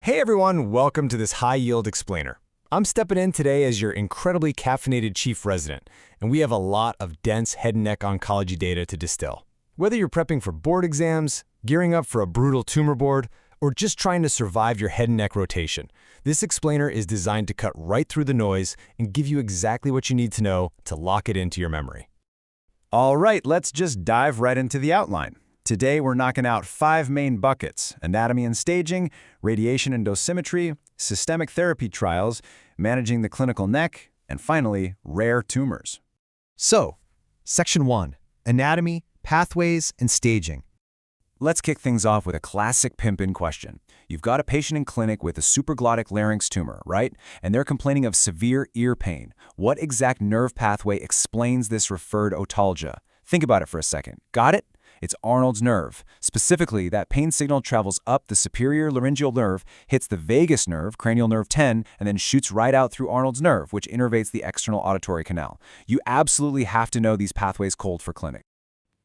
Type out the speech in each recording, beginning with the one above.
Hey everyone, welcome to this high-yield explainer. I'm stepping in today as your incredibly caffeinated chief resident, and we have a lot of dense head and neck oncology data to distill. Whether you're prepping for board exams, gearing up for a brutal tumor board, or just trying to survive your head and neck rotation, this explainer is designed to cut right through the noise and give you exactly what you need to know to lock it into your memory. All right, let's just dive right into the outline. Today, we're knocking out 5 main buckets: anatomy and staging, radiation and dosimetry, systemic therapy trials, managing the clinical neck, and finally, rare tumors. So, Section 1, Anatomy, Pathways, and Staging. Let's kick things off with a classic pimpin' question. You've got a patient in clinic with a supraglottic larynx tumor, right? And they're complaining of severe ear pain. What exact nerve pathway explains this referred otalgia? Think about it for a second. Got it? It's Arnold's nerve. Specifically, that pain signal travels up the superior laryngeal nerve, hits the vagus nerve, cranial nerve 10, and then shoots right out through Arnold's nerve, which innervates the external auditory canal. You absolutely have to know these pathways cold for clinic.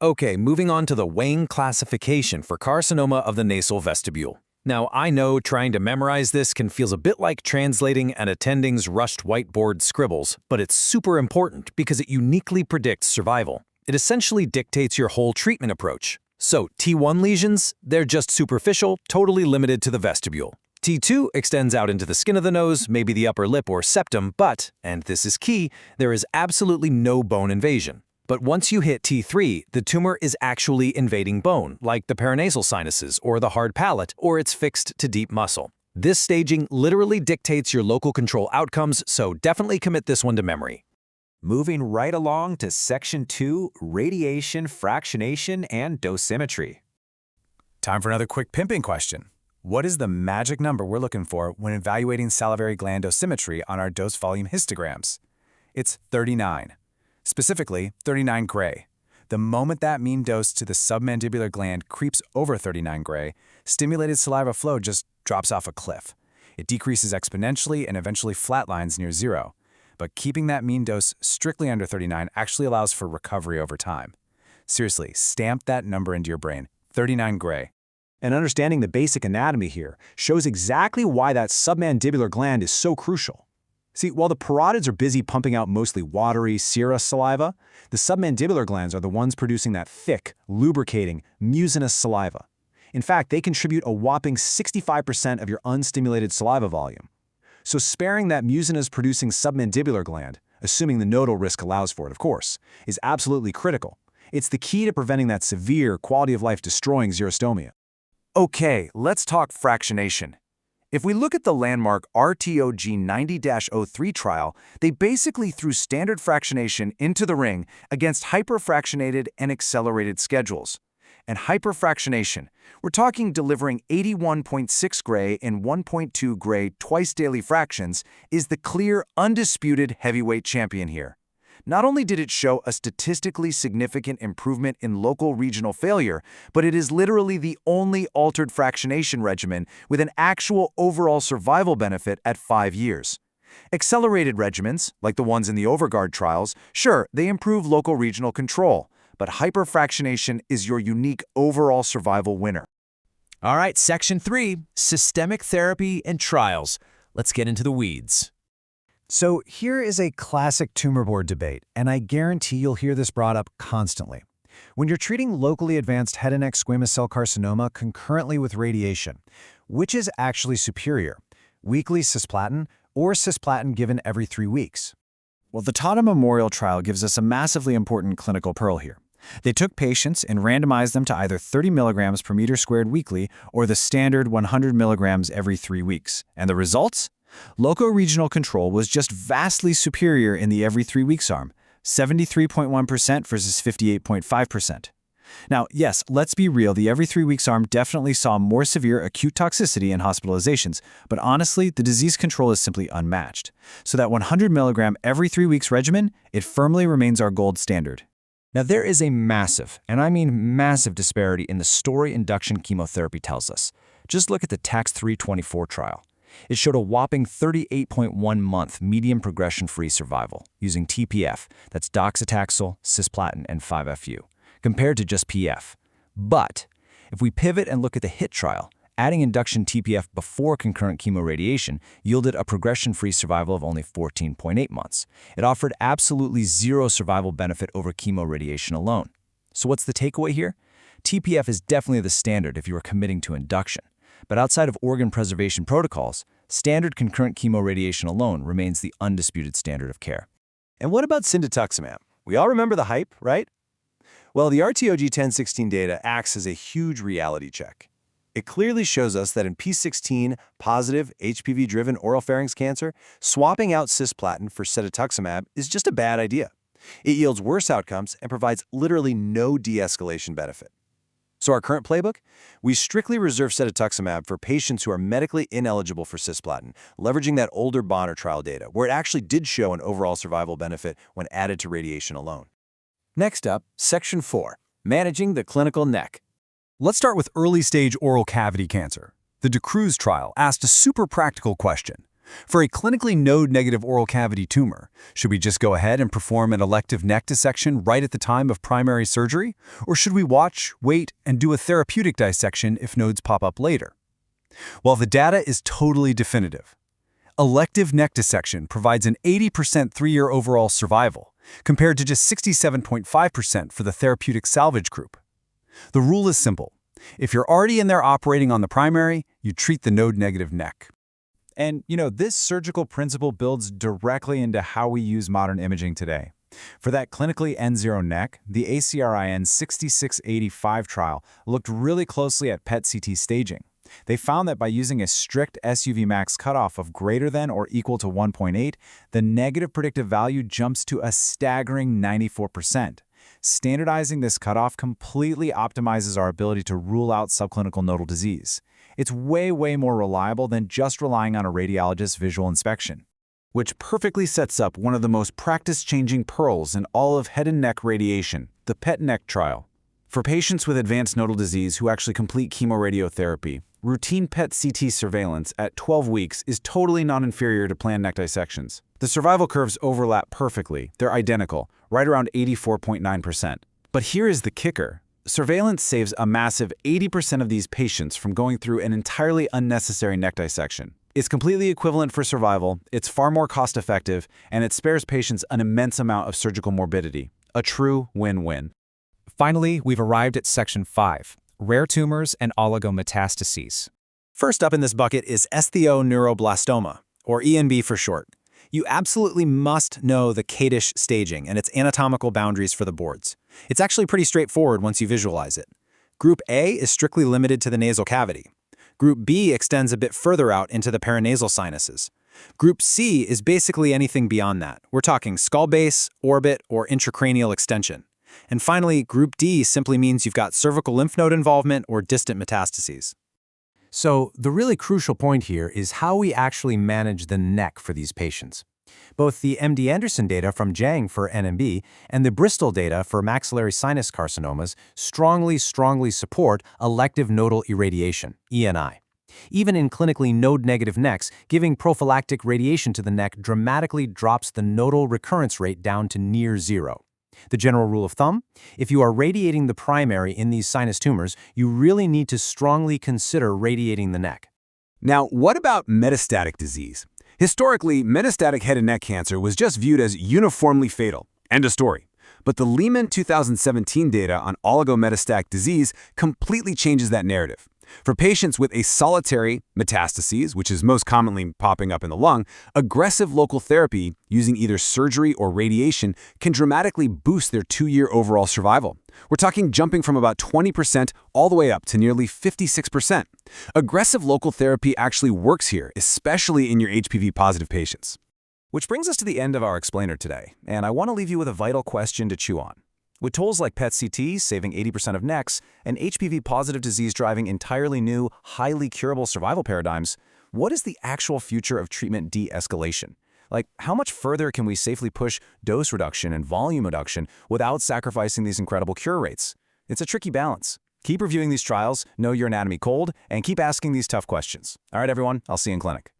Okay, moving on to the Wang classification for carcinoma of the nasal vestibule. Now, I know trying to memorize this can feel a bit like translating an attending's rushed whiteboard scribbles, but it's super important because it uniquely predicts survival. It essentially dictates your whole treatment approach. So, T1 lesions, they're just superficial, totally limited to the vestibule. T2 extends out into the skin of the nose, maybe the upper lip or septum, but, and this is key, there is absolutely no bone invasion. But once you hit T3, the tumor is actually invading bone, like the paranasal sinuses or the hard palate, or it's fixed to deep muscle. This staging literally dictates your local control outcomes, so definitely commit this one to memory. Moving right along to Section 2, Radiation, Fractionation, and Dosimetry. Time for another quick pimping question. What is the magic number we're looking for when evaluating salivary gland dosimetry on our dose volume histograms? It's 39. Specifically, 39 gray. The moment that mean dose to the submandibular gland creeps over 39 gray, stimulated saliva flow just drops off a cliff. It decreases exponentially and eventually flatlines near zero. But keeping that mean dose strictly under 39 actually allows for recovery over time. Seriously, stamp that number into your brain, 39 gray. And understanding the basic anatomy here shows exactly why that submandibular gland is so crucial. See, while the parotids are busy pumping out mostly watery, serous saliva, the submandibular glands are the ones producing that thick, lubricating, mucinous saliva. In fact, they contribute a whopping 65% of your unstimulated saliva volume. So sparing that mucinous-producing submandibular gland, assuming the nodal risk allows for it, of course, is absolutely critical. It's the key to preventing that severe, quality-of-life-destroying xerostomia. Okay, let's talk fractionation. If we look at the landmark RTOG 90-03 trial, they basically threw standard fractionation into the ring against hyperfractionated and accelerated schedules. And hyperfractionation, we're talking delivering 81.6 gray and 1.2 gray twice-daily fractions, is the clear, undisputed heavyweight champion here. Not only did it show a statistically significant improvement in local regional failure, but it is literally the only altered fractionation regimen with an actual overall survival benefit at 5 years. Accelerated regimens, like the ones in the Overguard trials, sure, they improve local regional control, but hyperfractionation is your unique overall survival winner. All right, Section 3, Systemic Therapy and Trials. Let's get into the weeds. So here is a classic tumor board debate, and I guarantee you'll hear this brought up constantly. When you're treating locally advanced head and neck squamous cell carcinoma concurrently with radiation, which is actually superior, weekly cisplatin or cisplatin given every 3 weeks? Well, the Tata Memorial trial gives us a massively important clinical pearl here. They took patients and randomized them to either 30 milligrams per meter squared weekly or the standard 100 milligrams every 3 weeks. And the results? Loco-regional control was just vastly superior in the every 3 weeks arm, 73.1% versus 58.5%. Now, yes, let's be real, the every 3 weeks arm definitely saw more severe acute toxicity and hospitalizations, but honestly, the disease control is simply unmatched. So that 100 milligram every 3 weeks regimen, it firmly remains our gold standard. Now, there is a massive, and I mean massive, disparity in the story induction chemotherapy tells us. Just look at the TAX-324 trial. It showed a whopping 38.1-month median progression-free survival using TPF, that's docetaxel, cisplatin, and 5-FU, compared to just PF. But if we pivot and look at the HIT trial, Adding induction TPF before concurrent chemoradiation yielded a progression-free survival of only 14.8 months. It offered absolutely zero survival benefit over chemoradiation alone. So what's the takeaway here? TPF is definitely the standard if you are committing to induction. But outside of organ preservation protocols, standard concurrent chemoradiation alone remains the undisputed standard of care. And what about sindotuximab? We all remember the hype, right? Well, the RTOG 1016 data acts as a huge reality check. It clearly shows us that in P16 positive HPV-driven oropharynx cancer, swapping out cisplatin for cetuximab is just a bad idea. It yields worse outcomes and provides literally no de-escalation benefit. So our current playbook? We strictly reserve cetuximab for patients who are medically ineligible for cisplatin, leveraging that older Bonner trial data, where it actually did show an overall survival benefit when added to radiation alone. Next up, Section 4, Managing the Clinical Neck. Let's start with early-stage oral cavity cancer. The DeCruz trial asked a super practical question. For a clinically node-negative oral cavity tumor, should we just go ahead and perform an elective neck dissection right at the time of primary surgery? Or should we watch, wait, and do a therapeutic dissection if nodes pop up later? Well, the data is totally definitive. Elective neck dissection provides an 80% 3-year overall survival, compared to just 67.5% for the therapeutic salvage group. The rule is simple. If you're already in there operating on the primary, you treat the node-negative neck. And, this surgical principle builds directly into how we use modern imaging today. For that clinically N0 neck, the ACRIN 6685 trial looked really closely at PET-CT staging. They found that by using a strict SUV max cutoff of greater than or equal to 1.8, the negative predictive value jumps to a staggering 94%. Standardizing this cutoff completely optimizes our ability to rule out subclinical nodal disease. It's way more reliable than just relying on a radiologist's visual inspection. Which perfectly sets up one of the most practice-changing pearls in all of head and neck radiation, the PET neck trial. For patients with advanced nodal disease who actually complete chemoradiotherapy, routine PET-CT surveillance at 12 weeks is totally non-inferior to planned neck dissections. The survival curves overlap perfectly. They're identical, right around 84.9%. But here is the kicker. Surveillance saves a massive 80% of these patients from going through an entirely unnecessary neck dissection. It's completely equivalent for survival, it's far more cost-effective, and it spares patients an immense amount of surgical morbidity. A true win-win. Finally, we've arrived at Section 5, Rare Tumors and Oligometastases. First up in this bucket is estheoneuroblastoma, or ENB for short. You absolutely must know the Kadish staging and its anatomical boundaries for the boards. It's actually pretty straightforward once you visualize it. Group A is strictly limited to the nasal cavity. Group B extends a bit further out into the paranasal sinuses. Group C is basically anything beyond that. We're talking skull base, orbit, or intracranial extension. And finally, Group D simply means you've got cervical lymph node involvement or distant metastases. So the really crucial point here is how we actually manage the neck for these patients. Both the MD Anderson data from Jang for NMB and the Bristol data for maxillary sinus carcinomas strongly support elective nodal irradiation, ENI. Even in clinically node-negative necks, giving prophylactic radiation to the neck dramatically drops the nodal recurrence rate down to near zero. The general rule of thumb? If you are radiating the primary in these sinus tumors, you really need to strongly consider radiating the neck. Now, what about metastatic disease? Historically, metastatic head and neck cancer was just viewed as uniformly fatal. End of story. But the Lehman 2017 data on oligometastatic disease completely changes that narrative. For patients with a solitary metastases, which is most commonly popping up in the lung, aggressive local therapy using either surgery or radiation can dramatically boost their 2-year overall survival. We're talking jumping from about 20% all the way up to nearly 56%. Aggressive local therapy actually works here, especially in your HPV-positive patients. Which brings us to the end of our explainer today, and I want to leave you with a vital question to chew on. With tools like PET-CT saving 80% of necks and HPV-positive disease driving entirely new, highly curable survival paradigms, what is the actual future of treatment de-escalation? Like, how much further can we safely push dose reduction and volume reduction without sacrificing these incredible cure rates? It's a tricky balance. Keep reviewing these trials, know your anatomy cold, and keep asking these tough questions. All right, everyone, I'll see you in clinic.